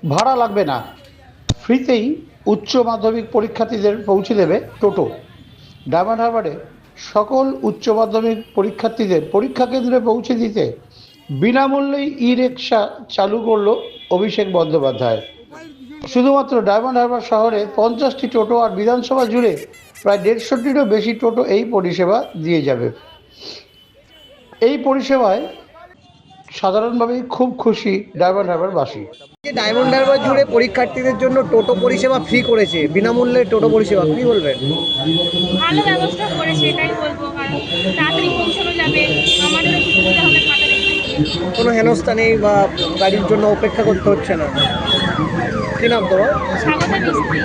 ভাড়া লাগবে না, ফ্রিতেই উচ্চ মাধ্যমিক পরীক্ষার্থীদের পৌঁছে দেবে টোটো। ডায়মন্ড হারবারে সকল উচ্চ মাধ্যমিক পরীক্ষার্থীদের পরীক্ষা কেন্দ্রে পৌঁছে দিতে বিনামূল্যেই ই রিক্সা চালু করল অভিষেক বন্দ্যোপাধ্যায়। শুধুমাত্র ডায়মন্ড হারবার শহরে 50টি টোটো আর বিধানসভা জুড়ে প্রায় 150টিরও বেশি টোটো এই পরিষেবা দিয়ে যাবে। এই পরিষেবায় সাধারণভাবেই খুব খুশি ডায়মন্ড হারবারবাসী। ডায়মন্ড হারবার জুড়ে পরীক্ষার্থীদের জন্য টোটো পরিষেবা ফ্রি করেছে, বিনামূল্যে টোটো পরিষেবা, কি বলবেন? ভালো ব্যবস্থা করেছে এটাই বলবো, কারণ তাড়াতাড়ি পৌঁছানো যাবে, আমাদেরও সুবিধা হবে খাতারে। কোনো হেনস্থা নেই বা গাড়ির জন্য অপেক্ষা করতে হচ্ছে না। কি নাম তোমার? স্বাগতা মিস্ত্রি।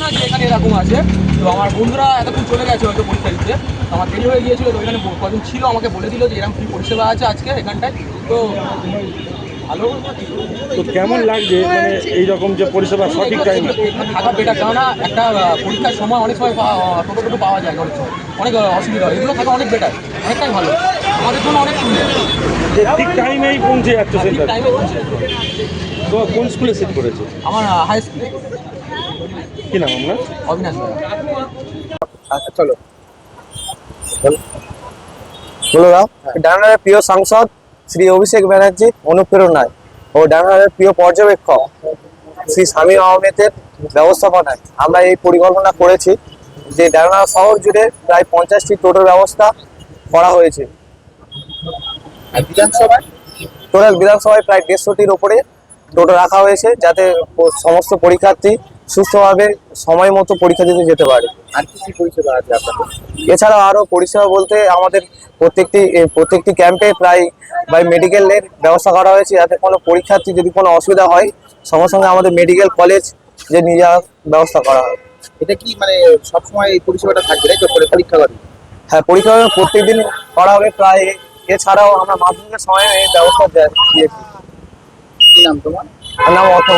না যে এখানে এরকম আছে, তো আমার বন্ধুরা এতক্ষণ চলে গেছে হয়তো পরীক্ষা দিতে, তো আমার দেরি হয়ে গিয়েছিল, তো এখানে কজন ছিল আমাকে বলে দিল যে এরকম ফ্রি পরিষেবা আছে আজকে এখানটায়। তো ভালো। তো কেমন লাগছে মানে এইরকম যে পরিষেবা সঠিক টাইমে থাকা বেটার, কেননা একটা পরীক্ষার সময় অনেক সময় টোটো টোটো পাওয়া যায়, অনেক সময় অনেক অসুবিধা হয়, এগুলো থাকা অনেক বেটার, অনেকটাই ভালো আমাদের জন্য, অনেক সুন্দর। যে ঠিক টাইমেই পৌঁছে যাচ্ছে সেটা। টাইমে পৌঁছে যেতে হবে। তো কোন স্কুলে সিট করেছে? আমার হাই স্কুলে। কি নাম আপনার? অবিনাশ ভাই। আচ্ছা চলো বলো দাও। ডায়মন্ডের প্রিয় সাংসদ শ্রী অভিষেক ব্যানার্জি অনুপ্রেরণায় ও ডায়মন্ডের প্রিয় পর্যবেক্ষক শ্রী শামীম আহমেদের ব্যবস্থাপনায় আমরা এই পরিকল্পনা করেছি যে ডায়মন্ড শহর জুড়ে প্রায় 50টি টোটোর ব্যবস্থা করা হয়েছে। টোটাল বিধানসভায় প্রায় 150টির ওপরে টোটো রাখা হয়েছে, যাতে সমস্ত পরীক্ষার্থী সুস্থভাবে সময় মতো পরীক্ষা দিতে যেতে পারে। আর কি পরিষেবা আছে আপনাদের? এছাড়াও আরো পরিষেবা বলতে আমাদের প্রত্যেকটি ক্যাম্পে প্রায় মেডিকেলের ব্যবস্থা করা হয়েছে, যাতে কোনো পরীক্ষার্থী যদি কোনো অসুবিধা হয় সঙ্গে সঙ্গে আমাদের মেডিকেল কলেজ যে নিয়ে যাওয়ার ব্যবস্থা করা হয়। এটা কি মানে সবসময় এই পরিষেবাটা থাকবে তাই তো, পরীক্ষা করে? হ্যাঁ, পরীক্ষা প্রত্যেকদিন করা হবে প্রায়। এছাড়াও আমরা মাধ্যমিকের সময় এই ব্যবস্থা দিয়েছি। কি নাম তোমার? আমার নাম অর্থ।